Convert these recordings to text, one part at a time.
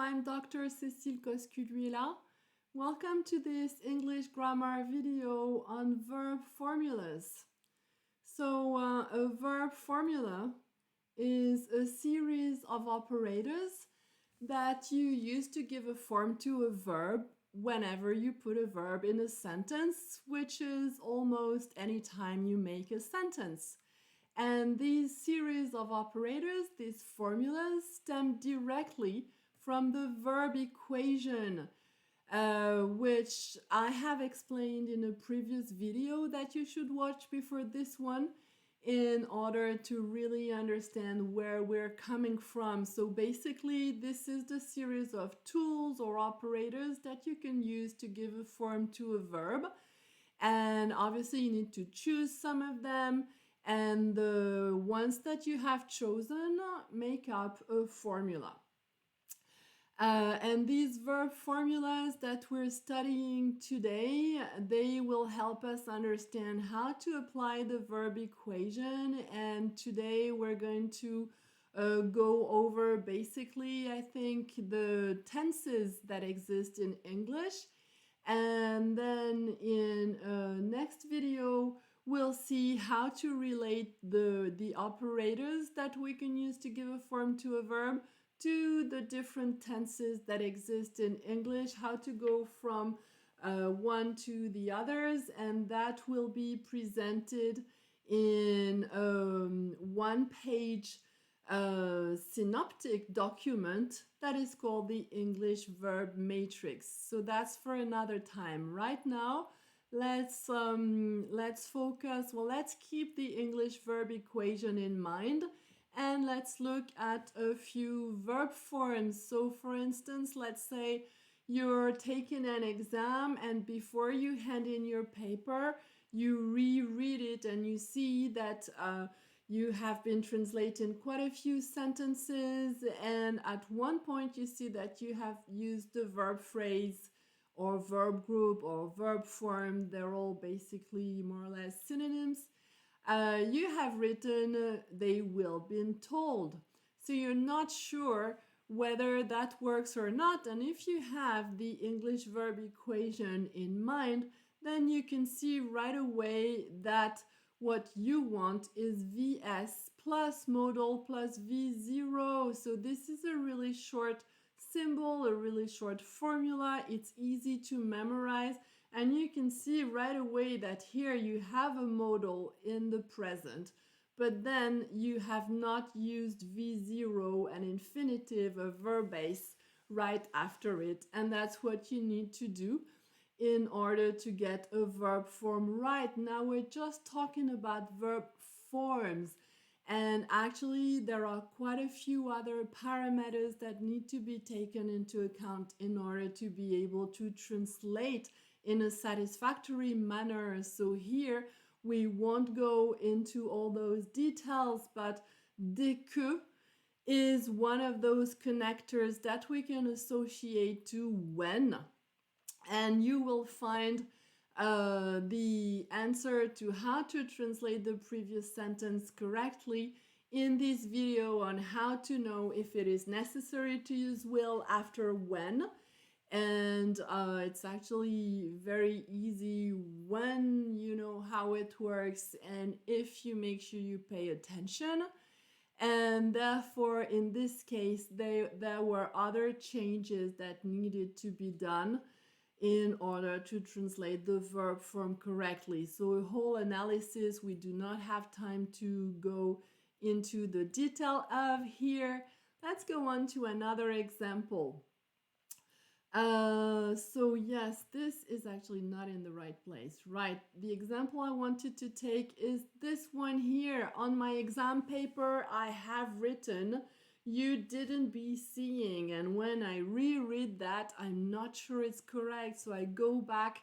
I'm Dr. Cécile Coscuduela. Welcome to this English grammar video on verb formulas. So a verb formula is a series of operators that you use to give a form to a verb whenever you put a verb in a sentence, which is almost any time you make a sentence. And these series of operators, these formulas, stem directly from the verb equation, which I have explained in a previous video that you should watch before this one in order to really understand where we're coming from. So basically, this is the series of tools or operators that you can use to give a form to a verb. And obviously, you need to choose some of them. And the ones that you have chosen make up a formula. And these verb formulas that we're studying today, they will help us understand how to apply the verb equation. And today we're going to go over basically, I think, the tenses that exist in English. And then in next video, we'll see how to relate the operators that we can use to give a form to a verb to the different tenses that exist in English, how to go from one to the others, and that will be presented in one-page synoptic document that is called the English Verb Matrix. So that's for another time. Right now, let's focus, let's keep the English verb equation in mind, and let's look at a few verb forms. So for instance, let's say you're taking an exam and before you hand in your paper, you reread it and you see that you have been translating quite a few sentences, and at one point you see that you have used the verb phrase or verb group or verb form. They're all basically more or less synonyms. You have written they will been told. So you're not sure whether that works or not. And if you have the English verb equation in mind, then you can see right away that what you want is VS plus modal plus V0. So this is a really short symbol, a really short formula. It's easy to memorize. And you can see right away that here you have a modal in the present, but then you have not used V0, an infinitive, a verb base, right after it. And that's what you need to do in order to get a verb form right. Now we're just talking about verb forms. And actually, there are quite a few other parameters that need to be taken into account in order to be able to translate in a satisfactory manner. So here we won't go into all those details, but dès que is one of those connectors that we can associate to when. And you will find the answer to how to translate the previous sentence correctly in this video on how to know if it is necessary to use will after when. And it's actually very easy when you know how it works and if you make sure you pay attention. And therefore, in this case, there were other changes that needed to be done in order to translate the verb form correctly. So a whole analysis we do not have time to go into the detail of here. Let's go on to another example. So yes, this is actually not in the right place. Right, the example I wanted to take is this one here. On my exam paper, I have written, you didn't be seeing. And when I reread that, I'm not sure it's correct. So I go back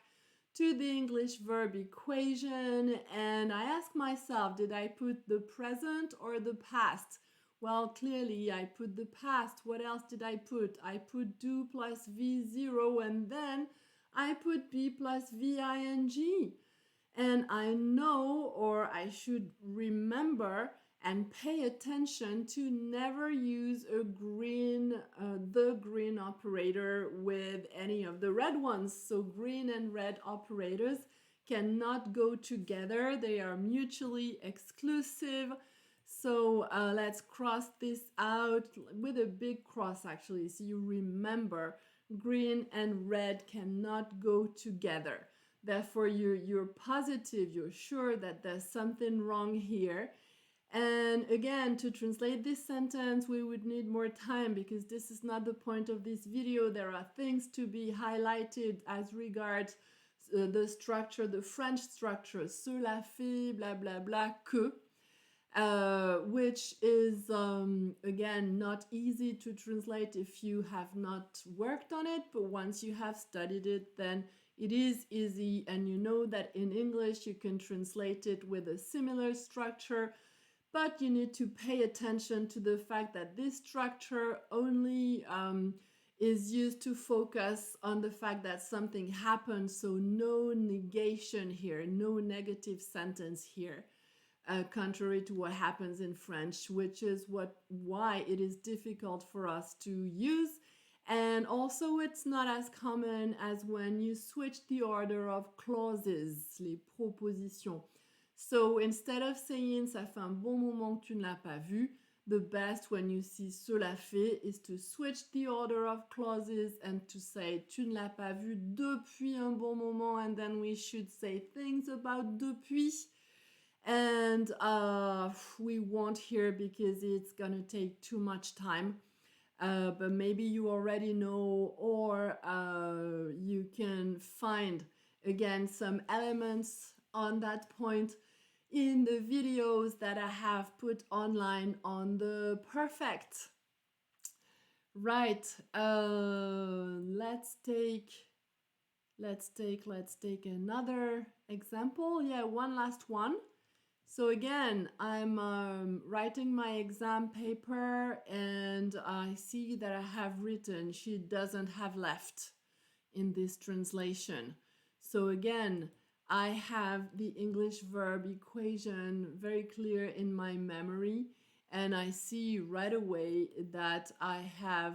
to the English verb equation and I ask myself, did I put the present or the past? Well, clearly I put the past. What else did I put? I put do plus V0 and then I put be plus VING. And I know, or I should remember and pay attention to never use a green, the green operator with any of the red ones. So green and red operators cannot go together. They are mutually exclusive. So let's cross this out with a big cross actually, so you remember green and red cannot go together. Therefore, you're positive, you're sure that there's something wrong here. And again, to translate this sentence, we would need more time because this is not the point of this video. There are things to be highlighted as regards the structure, the French structure, cela fait, blah, blah, blah, que. Which is, again, not easy to translate if you have not worked on it, but once you have studied it, then it is easy, and you know that in English you can translate it with a similar structure, but you need to pay attention to the fact that this structure only is used to focus on the fact that something happened, so no negation here, no negative sentence here. Contrary to what happens in French, which is why it is difficult for us to use. And also it's not as common as when you switch the order of clauses, les propositions. So instead of saying ça fait un bon moment que tu ne l'as pas vu, the best when you see cela fait is to switch the order of clauses and to say tu ne l'as pas vu depuis un bon moment, and then we should say things about depuis. And we won't here because it's gonna take too much time, but maybe you already know, or you can find again some elements on that point in the videos that I have put online on the perfect. Right, let's take another example. Yeah, one last one. So again, I'm writing my exam paper and I see that I have written she doesn't have left in this translation. So again, I have the English verb equation very clear in my memory, and I see right away that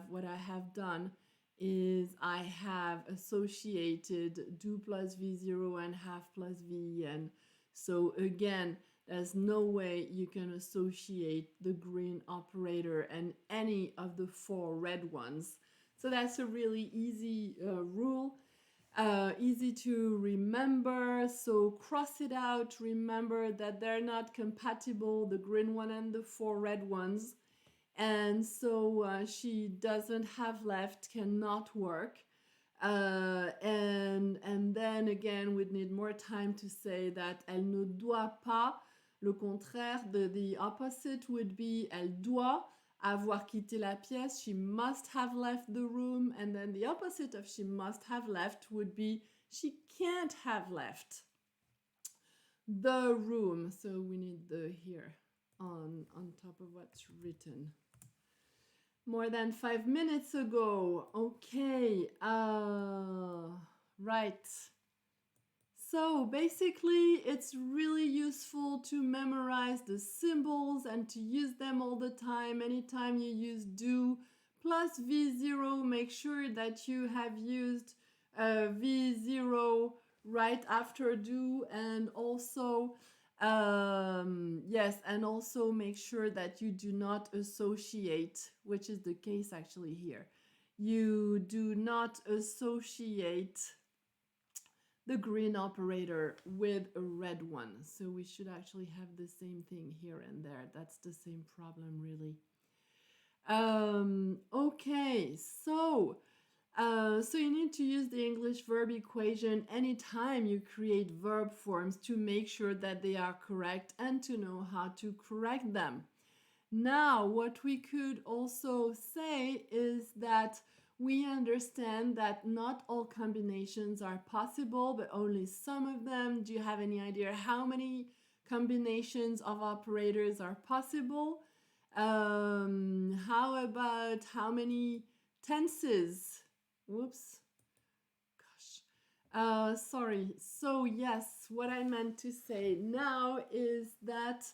what I have done is I have associated do plus V0 and have plus VEN. So again, there's no way you can associate the green operator and any of the four red ones. So that's a really easy rule, easy to remember. So cross it out, remember that they're not compatible, the green one and the four red ones. And so she doesn't have left cannot work. And then again, we'd need more time to say that elle ne doit pas. Le contraire, the opposite would be elle doit avoir quitté la pièce. She must have left the room. And then the opposite of she must have left would be she can't have left the room. So we need the here on top of what's written. More than 5 minutes ago. Okay, right. So basically, it's really useful to memorize the symbols and to use them all the time. Anytime you use do plus V0, make sure that you have used V0 right after do, and also yes, and also make sure that you do not associate, which is the case actually here. You do not associate the green operator with a red one. So we should actually have the same thing here and there. That's the same problem, really. Okay, so you need to use the English verb equation anytime you create verb forms to make sure that they are correct and to know how to correct them. Now, what we could also say is that we understand that not all combinations are possible, but only some of them. Do you have any idea how many combinations of operators are possible? How about how many tenses? Whoops. Gosh. Sorry. So yes, what I meant to say now is that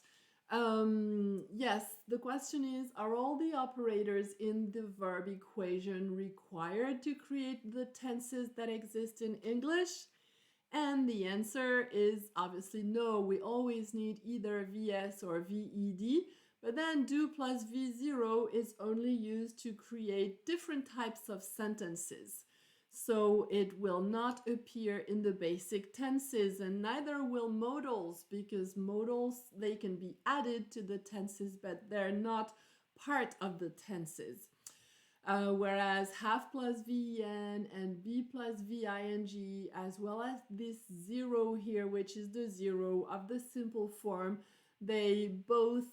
Yes, the question is, are all the operators in the verb equation required to create the tenses that exist in English? And the answer is obviously no. We always need either VS or VED, but then do plus V0 is only used to create different types of sentences. So it will not appear in the basic tenses, and neither will modals, because modals, they can be added to the tenses, but they're not part of the tenses. Whereas have plus VN and be plus VING, as well as this zero here, which is the zero of the simple form, they both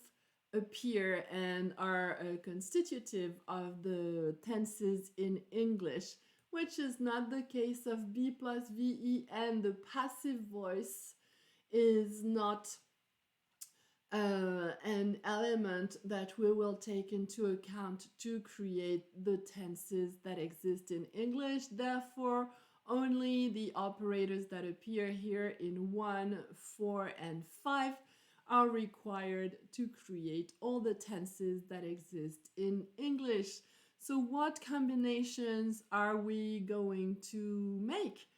appear and are constitutive of the tenses in English, which is not the case of be plus VEN. The passive voice is not an element that we will take into account to create the tenses that exist in English. Therefore, only the operators that appear here in 1, 4, and 5 are required to create all the tenses that exist in English. So what combinations are we going to make?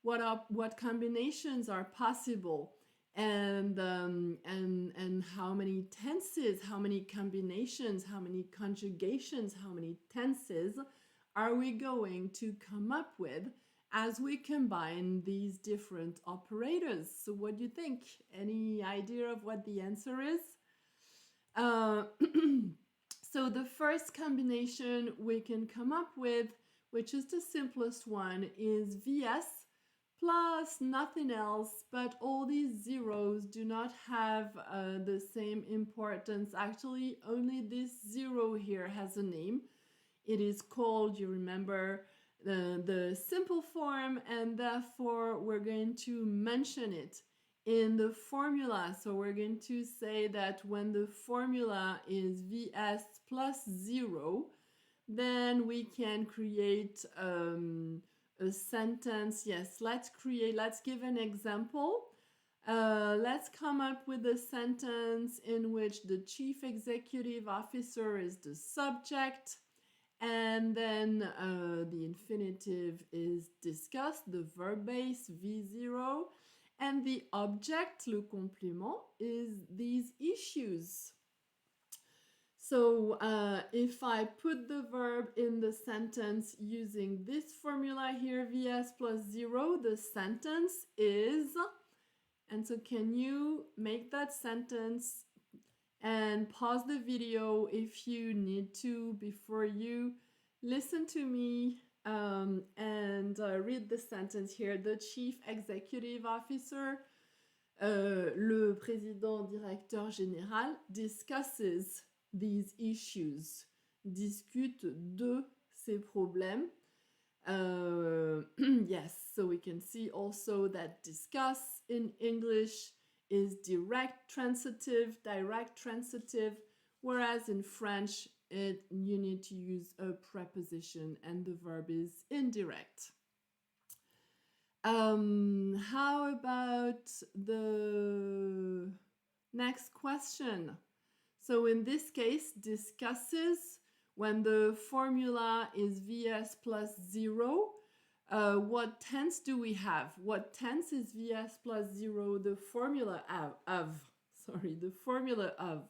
What combinations are possible? And how many tenses, how many combinations, how many conjugations, how many tenses are we going to come up with as we combine these different operators? So what do you think? Any idea of what the answer is? So the first combination we can come up with, which is the simplest one, is VS plus nothing else, but all these zeros do not have the same importance. Actually, only this zero here has a name. It is called, you remember, the simple form, and therefore we're going to mention it in the formula. So we're going to say that when the formula is VS plus 0, then we can create a sentence. Yes, let's give an example. Let's come up with a sentence in which the chief executive officer is the subject, and then the infinitive is discussed, the verb base V0, and the object, le complément, is these issues. So if I put the verb in the sentence using this formula here, VS plus 0, the sentence is, and so can you make that sentence and pause the video if you need to before you listen to me and read the sentence here. The chief executive officer, le président directeur général, discusses these issues, discute de ces problèmes. Yes, so we can see also that discuss in English is direct transitive, whereas in French you need to use a preposition and the verb is indirect. How about the next question? So in this case, discusses, when the formula is VS plus 0, what tense do we have? What tense is VS plus 0 the formula of? The formula of.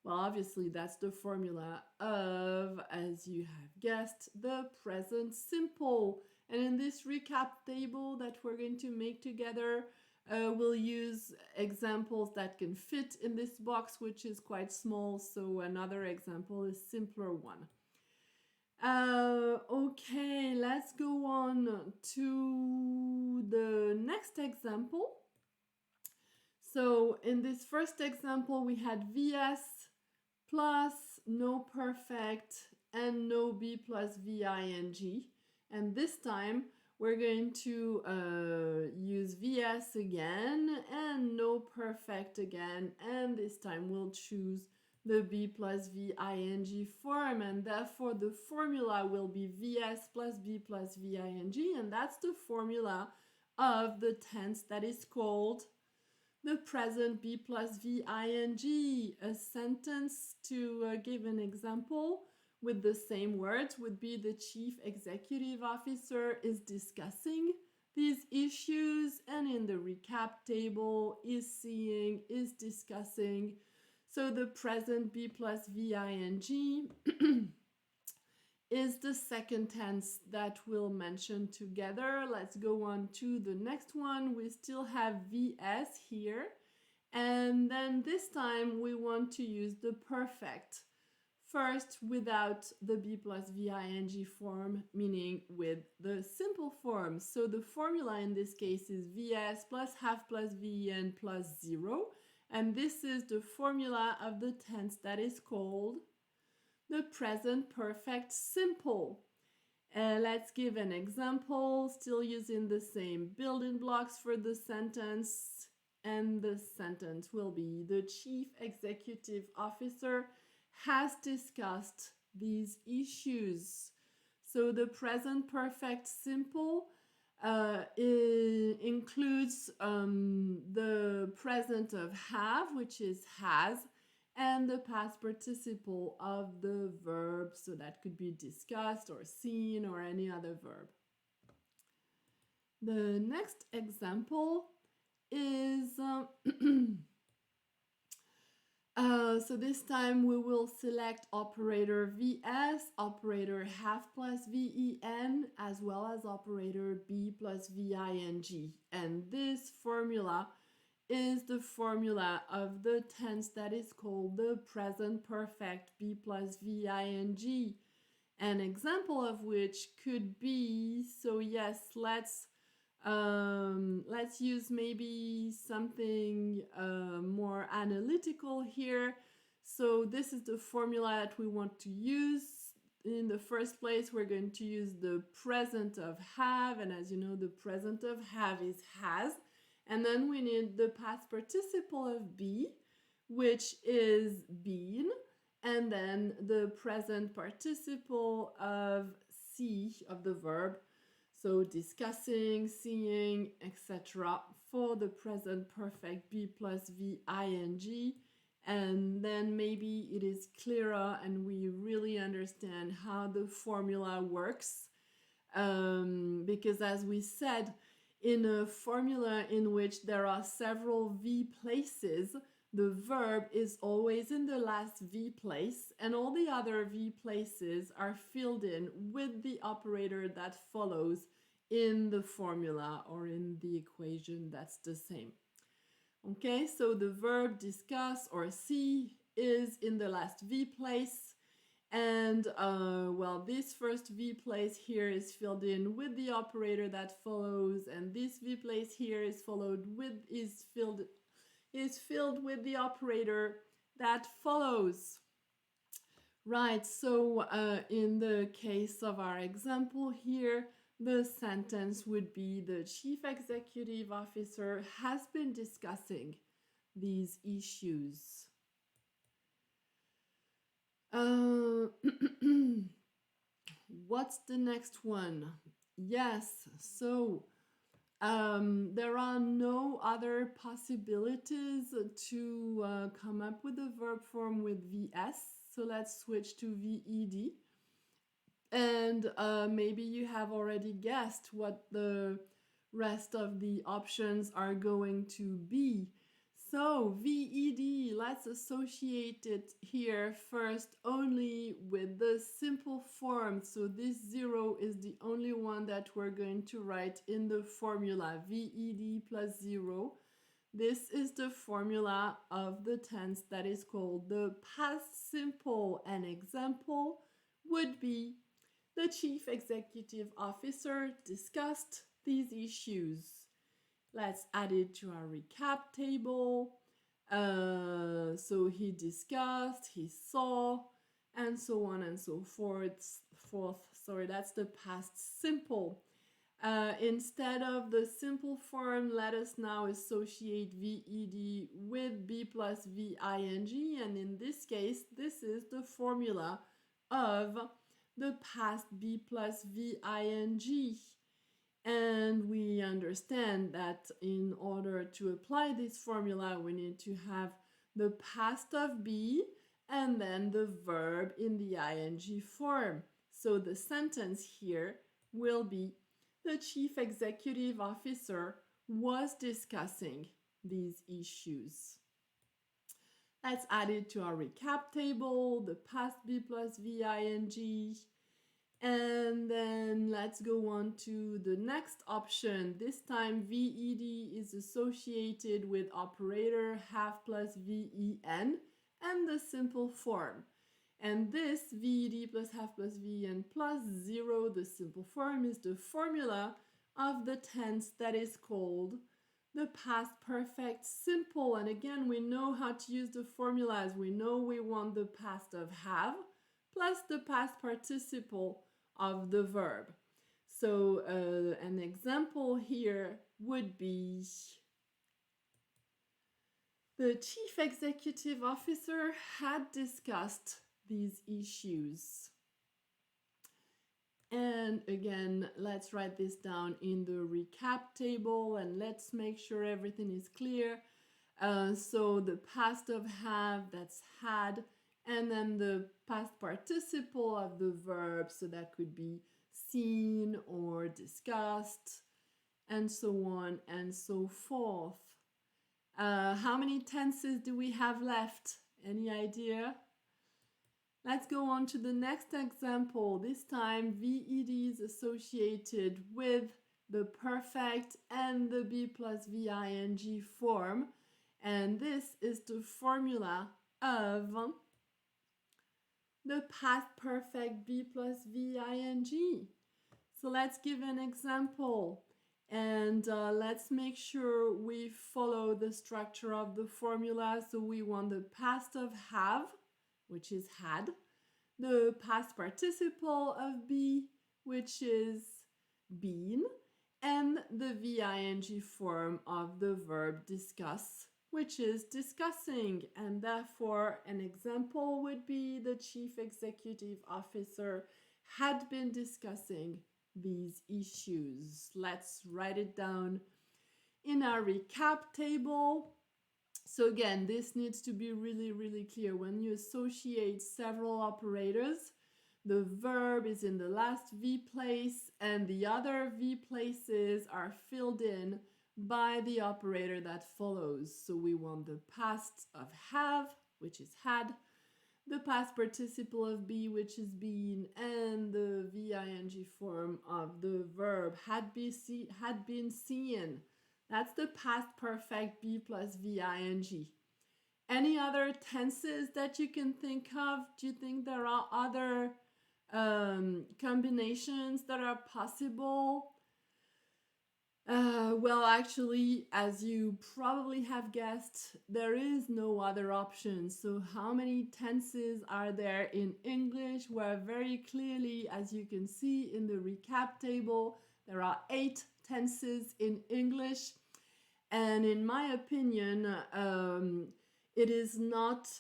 Well, obviously that's the formula of, as you have guessed, the present simple. And in this recap table that we're going to make together, we'll use examples that can fit in this box, which is quite small. So another example is simpler one. Okay, let's go on to the next example. So in this first example, we had VS plus no perfect and no be plus VING. And this time we're going to use VS again and no perfect again. And this time we'll choose the be plus VING form. And therefore the formula will be VS plus be plus VING. And that's the formula of the tense that is called the present be plus V ing. A sentence to give an example with the same words would be the chief executive officer is discussing these issues, and in the recap table is seeing, is discussing. So the present be plus V ing is the second tense that we'll mention together. Let's go on to the next one. We still have VS here. And then this time we want to use the perfect. First, without the be plus VING form, meaning with the simple form. So the formula in this case is VS plus half plus VEN plus 0. And this is the formula of the tense that is called the present perfect simple. Let's give an example, still using the same building blocks for the sentence. And the sentence will be, the chief executive officer has discussed these issues. So the present perfect simple includes the present of have, which is has, and the past participle of the verb. So that could be discussed or seen or any other verb. The next example is so this time we will select operator VS, operator have plus VEN, as well as operator be plus VING. And this formula is the formula of the tense that is called the present perfect be plus VING. An example of which could be, so yes, let's use maybe something more analytical here. So this is the formula that we want to use. In the first place, we're going to use the present of have, and as you know, the present of have is has. And then we need the past participle of be, which is been, and then the present participle of see, of the verb. So discussing, seeing, etc. for the present perfect be plus VING. And then maybe it is clearer and we really understand how the formula works. Because as we said, in a formula in which there are several V places, the verb is always in the last V place, and all the other V places are filled in with the operator that follows in the formula or in the equation that's the same. Okay, so the verb discuss or see is in the last V place, and well, this first V place here is filled in with the operator that follows, and this V place here is filled with the operator that follows. Right, so in the case of our example here, the sentence would be, the chief executive officer has been discussing these issues. What's the next one? Yes, so there are no other possibilities to come up with a verb form with VS. So let's switch to VED. And maybe you have already guessed what the rest of the options are going to be. So VED, let's associate it here first only with the simple form. So this 0 is the only one that we're going to write in the formula, VED plus 0. This is the formula of the tense that is called the past simple. An example would be, the chief executive officer discussed these issues. Let's add it to our recap table. So he discussed, he saw, and so on and so forth. Sorry, that's the past simple. Instead of the simple form, let us now associate VED with be plus VING, and in this case, this is the formula of the past be plus VING. And we understand that in order to apply this formula, we need to have the past of be and then the verb in the ing form. So the sentence here will be, the chief executive officer was discussing these issues. Let's add it to our recap table, the past be plus VING. And then let's go on to the next option. This time VED is associated with operator have plus VEN and the simple form. And this VED plus have plus VEN plus 0, the simple form, is the formula of the tense that is called the past perfect simple. And again, we know how to use the formulas. We know we want the past of have plus the past participle of the verb. So an example here would be, the chief executive officer had discussed these issues. And again, let's write this down in the recap table and let's make sure everything is clear. So the past of have, that's had, and then the past participle of the verb, so that could be seen or discussed, and so on and so forth. How many tenses do we have left? Any idea? Let's go on to the next example. This time VED is associated with the perfect and the be plus VING form. And this is the formula of the past perfect be plus VING. So let's give an example. And let's make sure we follow the structure of the formula. So we want the past of have, which is had, the past participle of be, which is been, and the VING form of the verb discuss, which is discussing. And therefore, an example would be, the chief executive officer had been discussing these issues. Let's write it down in our recap table. So again, this needs to be really, really clear. When you associate several operators, the verb is in the last V place and the other V places are filled in by the operator that follows. So we want the past of have, which is had, the past participle of be, which is been, and the VING form of the verb had been seen. That's the past perfect be plus VING. Any other tenses that you can think of? Do you think there are other combinations that are possible? Well, actually, as you probably have guessed, there is no other option. So how many tenses are there in English? Well, very clearly, as you can see in the recap table, there are 8 tenses in English. And in my opinion,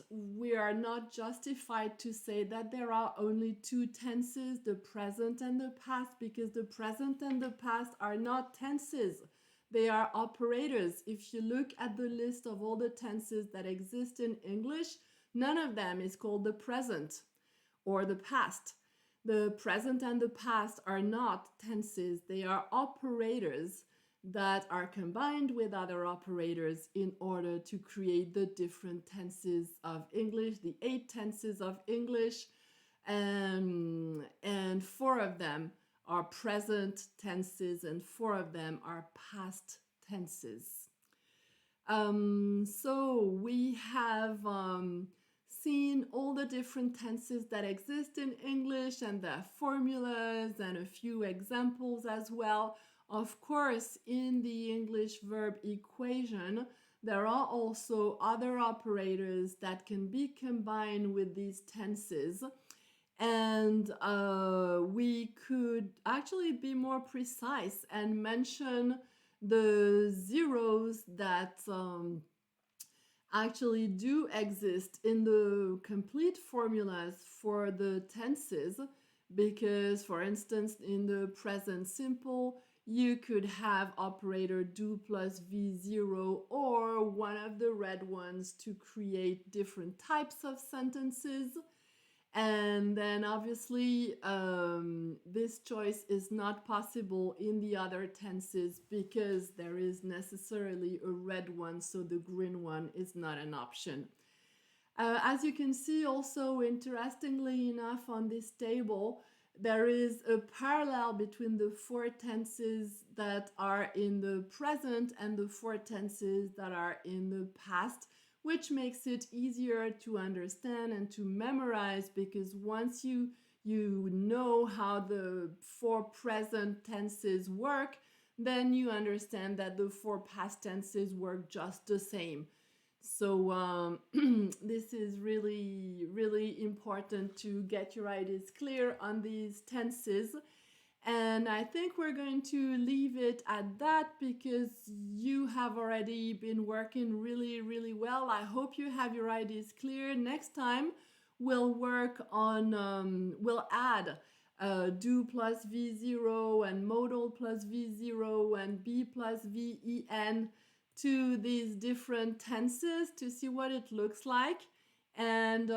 we are not justified to say that there are only 2 tenses, the present and the past, because the present and the past are not tenses. They are operators. If you look at the list of all the tenses that exist in English, none of them is called the present or the past. The present and the past are not tenses. They are operators that are combined with other operators in order to create the different tenses of English, the 8 tenses of English, and 4 of them are present tenses and 4 of them are past tenses. So we have seen all the different tenses that exist in English and their formulas and a few examples as well. Of course, in the English verb equation, there are also other operators that can be combined with these tenses. And we could actually be more precise and mention the zeros that actually do exist in the complete formulas for the tenses. Because, for instance, in the present simple, You could have operator do plus V0 or one of the red ones to create different types of sentences. And then obviously this choice is not possible in the other tenses because there is necessarily a red one, so the green one is not an option. As you can see also, interestingly enough, on this table, there is a parallel between the four tenses that are in the present and the four tenses that are in the past, which makes it easier to understand and to memorize, because once you know how the four present tenses work, then you understand that the four past tenses work just the same. So this is really, really important to get your ideas clear on these tenses. And I think we're going to leave it at that because you have already been working really, really well. I hope you have your ideas clear. Next time, we'll work on, we'll add do plus V0 and modal plus V0 and be plus VEN to these different tenses to see what it looks like. And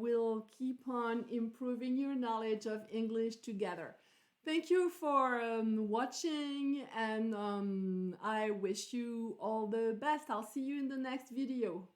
we'll keep on improving your knowledge of English together. Thank you for watching, and I wish you all the best. I'll see you in the next video.